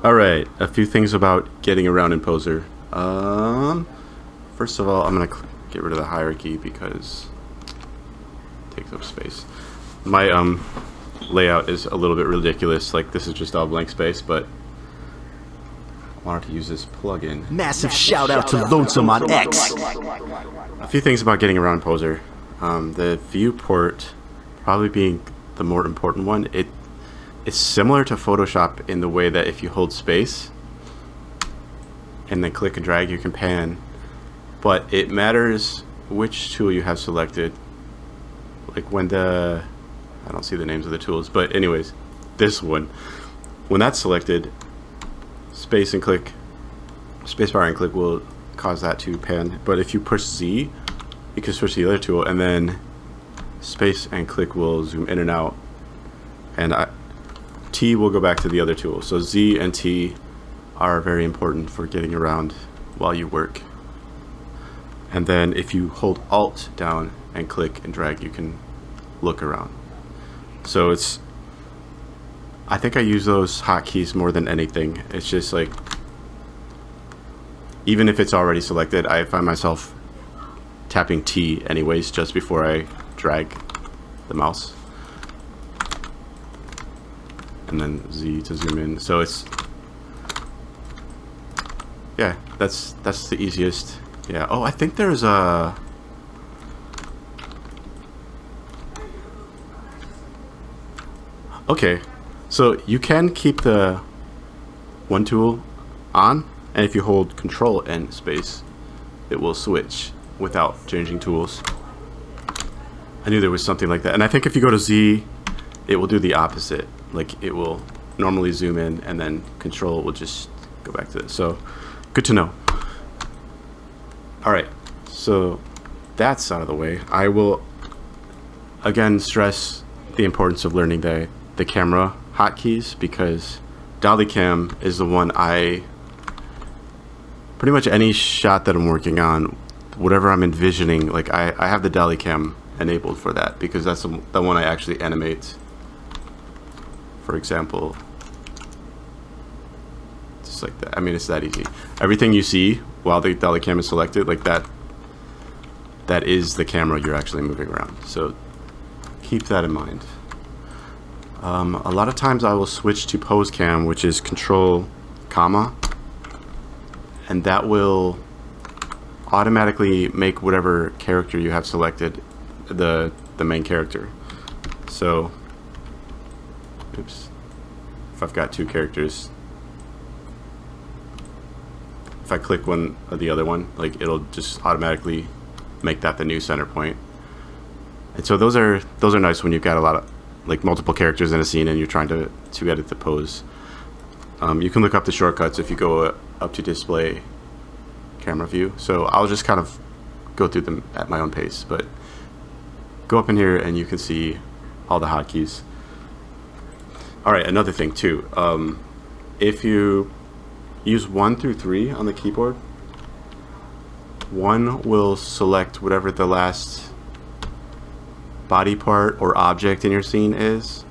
Alright, a few things about getting around in Poser. First of all, I'm going to get rid of the hierarchy because it takes up space. My layout is a little bit ridiculous, like this is just all blank space, but I wanted to use this plugin. Massive shout out to Lonesome on X. A few things about getting around Poser. The viewport probably being the more important one. It's similar to Photoshop in the way that if you hold space and then click and drag, you can pan, but it matters which tool you have selected. Like when I don't see the names of the tools, but anyways, this one, when that's selected, spacebar and click will cause that to pan, but if you push Z, you can switch to the other tool, and then space and click will zoom in and out, and T will go back to the other tool. So Z and T are very important for getting around while you work. And then if you hold Alt down and click and drag, you can look around. So I think I use those hotkeys more than anything. It's just like, even if it's already selected, I find myself tapping T anyways just before I drag the mouse. And then Z to zoom in. So yeah, that's the easiest. Yeah. Oh, I think there's a okay, so you can keep the one tool on, and if you hold Control and space, it will switch without changing tools. I knew there was something like that. And I think if you go to Z, it will do the opposite. Like it will normally zoom in and then Control will just go back to it. So good to know. Alright, so that's out of the way. I will again stress the importance of learning the camera hotkeys, because dolly cam is the one pretty much any shot that I'm working on, whatever I'm envisioning, like I have the dolly cam enabled for that, because that's the one I actually animate. For example, just like that. I mean, it's that easy. Everything you see while the dolly cam is selected, like that is the camera you're actually moving around. So keep that in mind. A lot of times I will switch to pose cam, which is Control, comma, and that will automatically make whatever character you have selected the main character. So oops, if I've got two characters, if I click one or the other one, like it'll just automatically make that the new center point. And so those are nice when you've got a lot of like multiple characters in a scene and you're trying to edit the pose. You can look up the shortcuts if you go up to display camera view. So I'll just kind of go through them at my own pace, but go up in here and you can see all the hotkeys. Alright, another thing too, if you use 1 through 3 on the keyboard, 1 will select whatever the last body part or object in your scene is,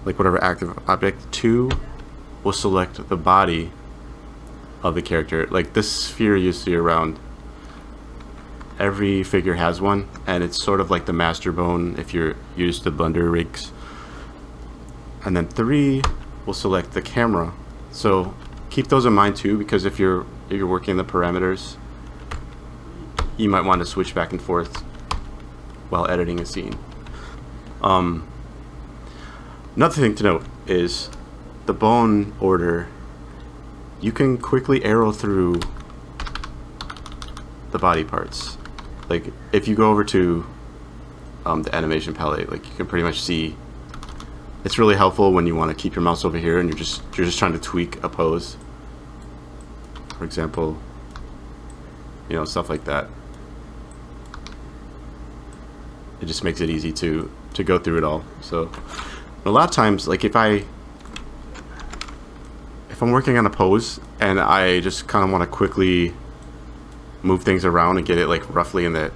like whatever active object. 2 will select the body of the character, like this sphere you see around. Every figure has one, and it's sort of like the master bone if you're used to Blender rigs. And then 3 will select the camera. So keep those in mind too, because if you're working the parameters, you might want to switch back and forth while editing a scene. Another thing to note is the bone order. You can quickly arrow through the body parts. Like if you go over to the animation palette, like you can pretty much see. It's really helpful when you want to keep your mouse over here and you're just trying to tweak a pose. For example, you know, stuff like that. It just makes it easy to go through it all. So a lot of times, like if I'm working on a pose and I just kind of want to quickly move things around and get it like roughly in the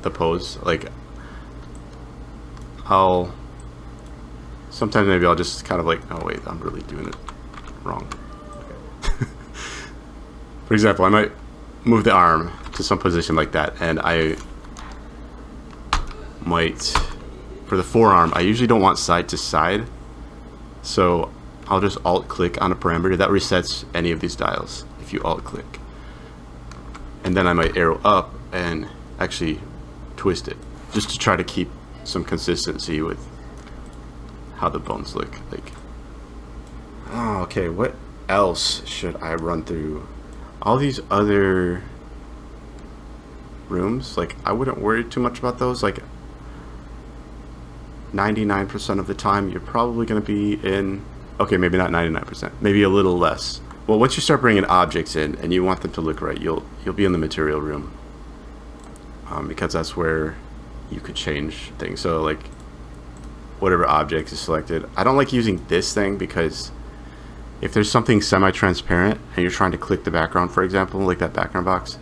pose, like sometimes maybe I'll just kind of like, oh wait, I'm really doing it wrong. For example, I might move the arm to some position like that, and I might, for the forearm, I usually don't want side to side, so I'll just alt-click on a parameter. That resets any of these dials if you alt-click. And then I might arrow up and actually twist it, just to try to keep some consistency with how the bones look like. Oh, okay, what else should I run through? All these other rooms, like, I wouldn't worry too much about those. Like, 99% of the time you're probably going to be in, okay, maybe not 99%, maybe a little less. Well, once you start bringing objects in and you want them to look right, you'll be in the material room, because that's where you could change things. So like whatever object is selected, I don't like using this thing because if there's something semi-transparent and you're trying to click the background, for example, like that background box,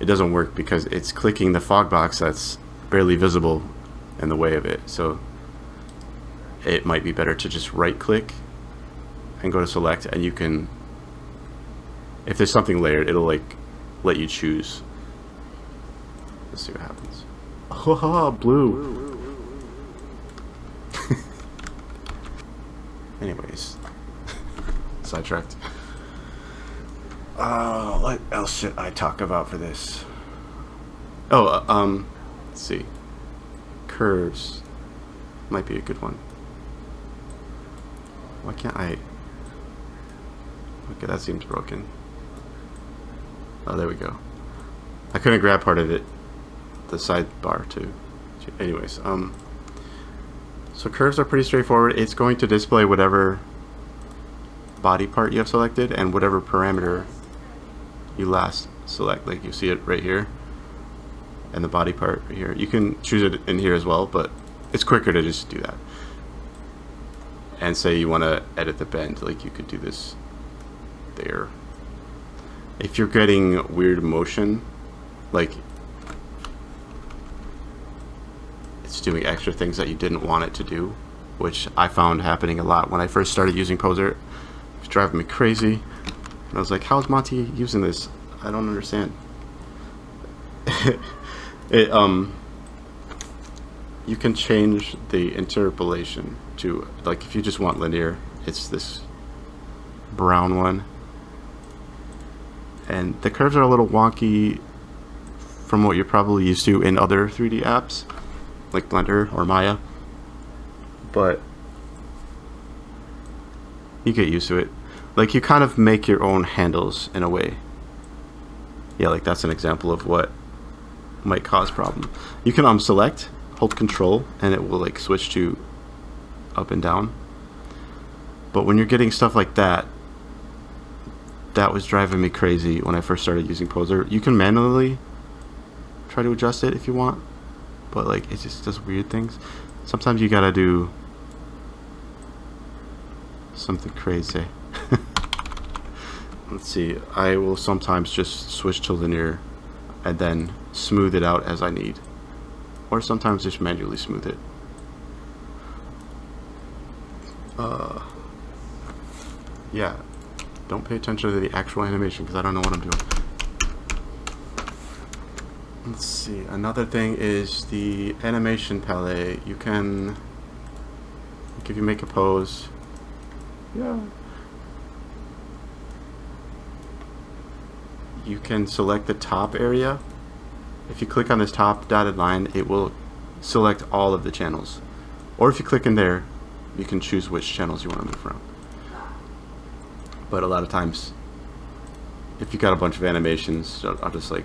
it doesn't work because it's clicking the fog box that's barely visible in the way of it. So it might be better to just right click and go to select, and you can, if there's something layered, it'll like let you choose. Let's see what happens. Oh, blue. Anyways, sidetracked. What else should I talk about for this? Oh, let's see. Curves might be a good one. Why can't I? Okay, that seems broken. Oh, there we go. I couldn't grab part of it, the sidebar too. Anyways, so curves are pretty straightforward. It's going to display whatever body part you have selected and whatever parameter you last select. Like you see it right here, and the body part right here. You can choose it in here as well, but it's quicker to just do that. And say you want to edit the bend, like you could do this there. If you're getting weird motion, like it's doing extra things that you didn't want it to do, which I found happening a lot when I first started using Poser. It was driving me crazy, and I was like, how's Monty using this? I don't understand. You can change the interpolation to, like, if you just want linear, it's this brown one. And the curves are a little wonky from what you're probably used to in other 3D apps like Blender or Maya, but you get used to it. Like, you kind of make your own handles in a way. Yeah, like that's an example of what might cause problem. You can select, hold control, and it will like switch to up and down. But when you're getting stuff like that, that was driving me crazy when I first started using Poser. You can manually try to adjust it if you want, but like it just does weird things. Sometimes you gotta do something crazy. Let's see, I will sometimes just switch to linear and then smooth it out as I need, or sometimes just manually smooth it. Yeah, don't pay attention to the actual animation because I don't know what I'm doing. Let's see, another thing is the animation palette. You can, like, if you make a pose, yeah, you can select the top area. If you click on this top dotted line, it will select all of the channels. Or if you click in there, you can choose which channels you want to move around. But a lot of times, if you got a bunch of animations, I'll just like,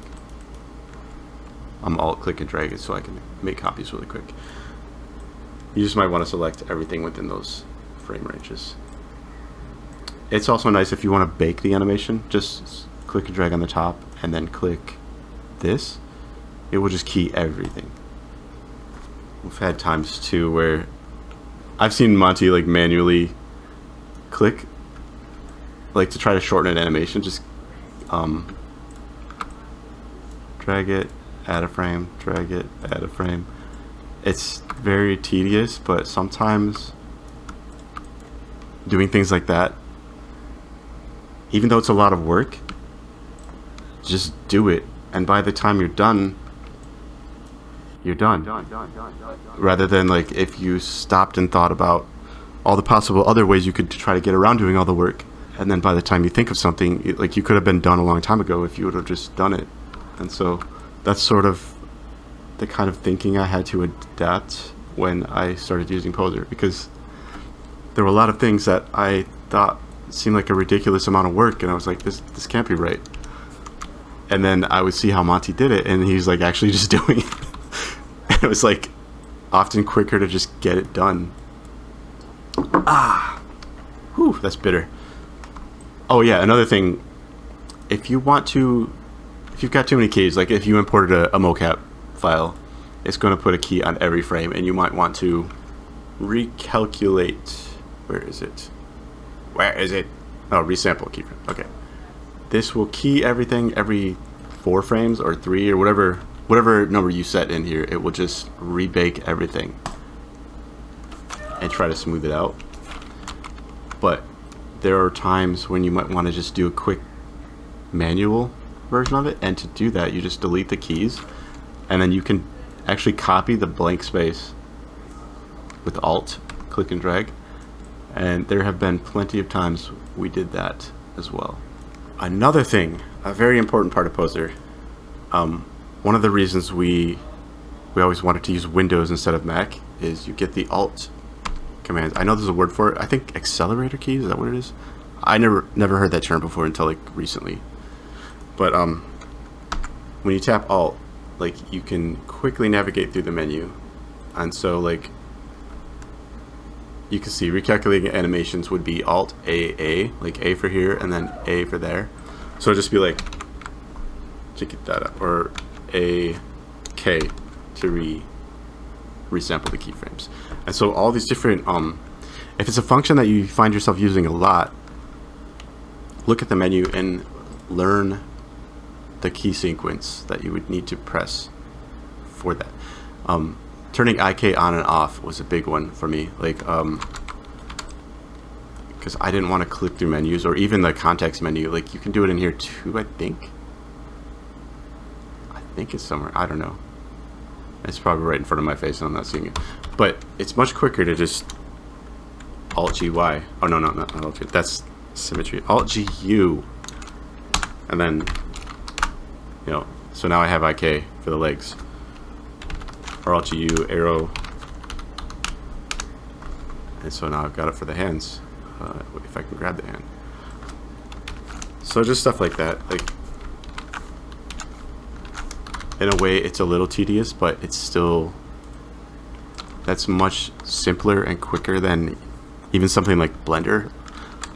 I'm alt click and drag it so I can make copies really quick. You just might want to select everything within those frame ranges. It's also nice if you want to bake the animation, just click and drag on the top and then click this. It will just key everything. We've had times too where I've seen Monty like manually click, like to try to shorten an animation, just drag it, add a frame, drag it, add a frame. It's very tedious, but sometimes doing things like that, even though it's a lot of work, just do it. And by the time you're done, you're done. Rather than like if you stopped and thought about all the possible other ways you could try to get around doing all the work, and then by the time you think of something, like you could have been done a long time ago if you would have just done it. And so that's sort of the kind of thinking I had to adapt when I started using Poser, because there were a lot of things that I thought seemed like a ridiculous amount of work, and I was like, this can't be right. And then I would see how Monty did it, and he's like actually just doing it. And it was like often quicker to just get it done. Whew, that's bitter. Oh yeah, another thing, if you've got too many keys, like if you imported a mocap file, it's going to put a key on every frame, and you might want to recalculate. Where is it? Oh, resample keyframe. Okay. This will key everything every 4 frames or 3 or whatever number you set in here. It will just rebake everything and try to smooth it out. But there are times when you might want to just do a quick manual version of it, and to do that you just delete the keys, and then you can actually copy the blank space with Alt, click and drag. And there have been plenty of times we did that as well. Another thing, a very important part of Poser, one of the reasons we always wanted to use Windows instead of Mac is you get the Alt commands. I know there's a word for it. I think accelerator keys, is that what it is? I never heard that term before until like recently. But when you tap Alt, like you can quickly navigate through the menu. And so like you can see recalculating animations would be Alt A, like A for here and then A for there. So just be like to get that up, or A K to resample the keyframes. And so all these different if it's a function that you find yourself using a lot, look at the menu and learn the key sequence that you would need to press for that. Turning IK on and off was a big one for me, like because I didn't want to click through menus, or even the context menu. Like you can do it in here too, I think it's somewhere, I don't know, it's probably right in front of my face and I'm not seeing it, but it's much quicker to just Alt G Y. Oh no, not Alt G, that's symmetry. Alt G U, and then so now I have IK for the legs, or Alt G U arrow, and so now I've got it for the hands, if I can grab the hand. So just stuff like that. Like in a way it's a little tedious, but it's still, that's much simpler and quicker than even something like Blender.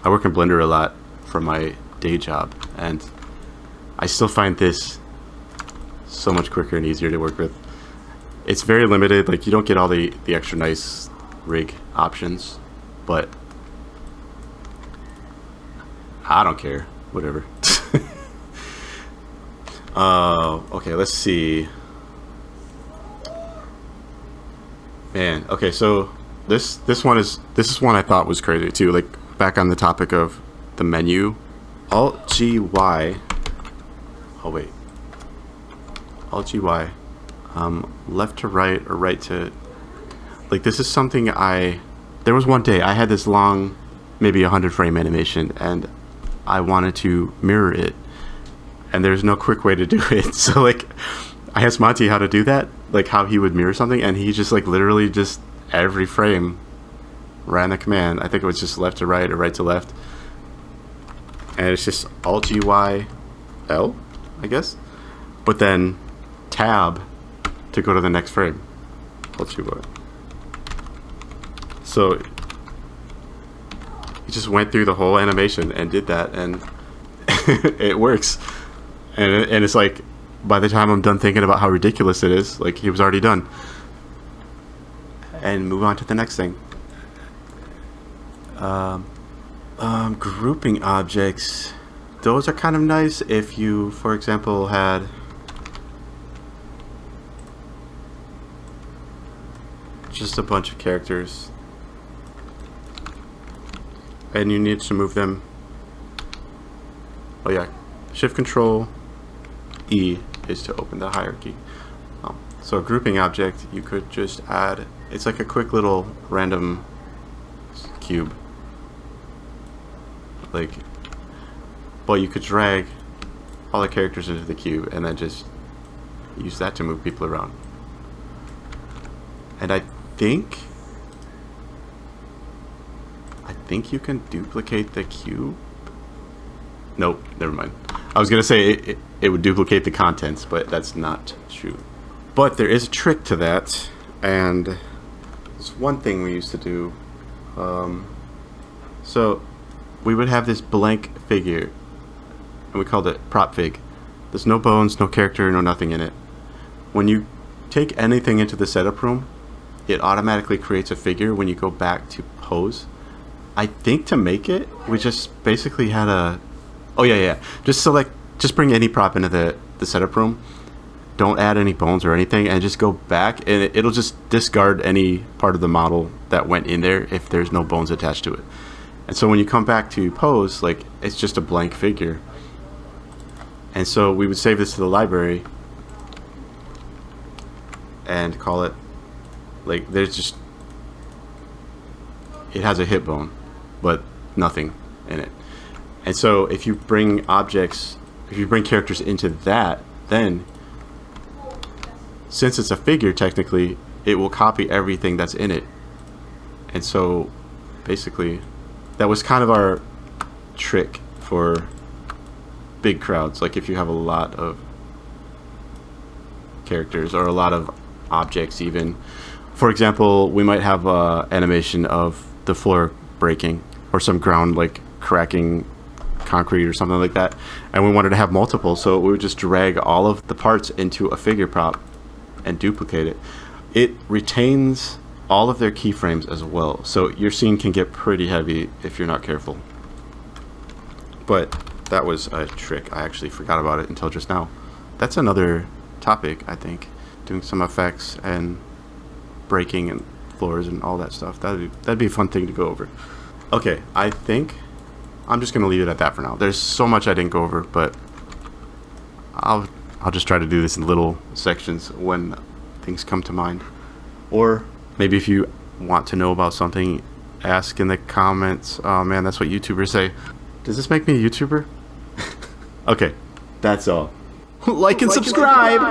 I work in Blender a lot for my day job, and I still find this so much quicker and easier to work with. It's very limited, like you don't get all the extra nice rig options, but I don't care, whatever. Okay, let's see. Man, okay, so this is one I thought was crazy too. Like back on the topic of the menu, Alt G Y. Oh wait, Alt G Y. Left to right or right to, like this is something there was one day I had this long, maybe 100 frame animation, and I wanted to mirror it, and there's no quick way to do it. So like I asked Monty how to do that, like how he would mirror something, and he just like literally just every frame ran the command. I think it was just left to right or right to left, and it's just Alt G Y L, I guess, but then tab to go to the next frame. Alt G Y. So he just went through the whole animation and did that, and it works. And it's like, by the time I'm done thinking about how ridiculous it is, like he was already done. And move on to the next thing. Grouping objects. Those are kind of nice if you, for example, had just a bunch of characters and you need to move them. Oh yeah, Shift Control E is to open the hierarchy. So a grouping object, you could just add, it's like a quick little random cube. But you could drag all the characters into the cube and then just use that to move people around. And I think you can duplicate the cube. Nope, never mind. I was gonna say it would duplicate the contents, but that's not true. But there is a trick to that, and it's one thing we used to do. So we would have this blank figure, and we called it prop fig. There's no bones, no character, no nothing in it. When you take anything into the setup room, it automatically creates a figure when you go back to pose. I think to make it, we just basically had a... Oh yeah. Just bring any prop into the setup room. Don't add any bones or anything, and just go back, and it'll just discard any part of the model that went in there if there's no bones attached to it. And so when you come back to pose, like, it's just a blank figure. And so we would save this to the library and call it, like, there's just, it has a hip bone, but nothing in it. And so if you bring objects, if you bring characters into that, then since it's a figure, technically, it will copy everything that's in it. And so basically, that was kind of our trick for big crowds. Like if you have a lot of characters or a lot of objects even. For example, we might have animation of the floor breaking or some ground like cracking concrete or something like that, and we wanted to have multiple, so we would just drag all of the parts into a figure prop and duplicate it. It retains all of their keyframes as well, so your scene can get pretty heavy if you're not careful. But that was a trick. I actually forgot about it until just now. That's another topic, I think, doing some effects and breaking and floors and all that stuff. That'd be a fun thing to go over. Okay, I think I'm just gonna leave it at that for now. There's so much I didn't go over, but I'll just try to do this in little sections when things come to mind. Or maybe if you want to know about something, ask in the comments. Oh man, that's what YouTubers say. Does this make me a YouTuber? Okay, that's all. Like and subscribe.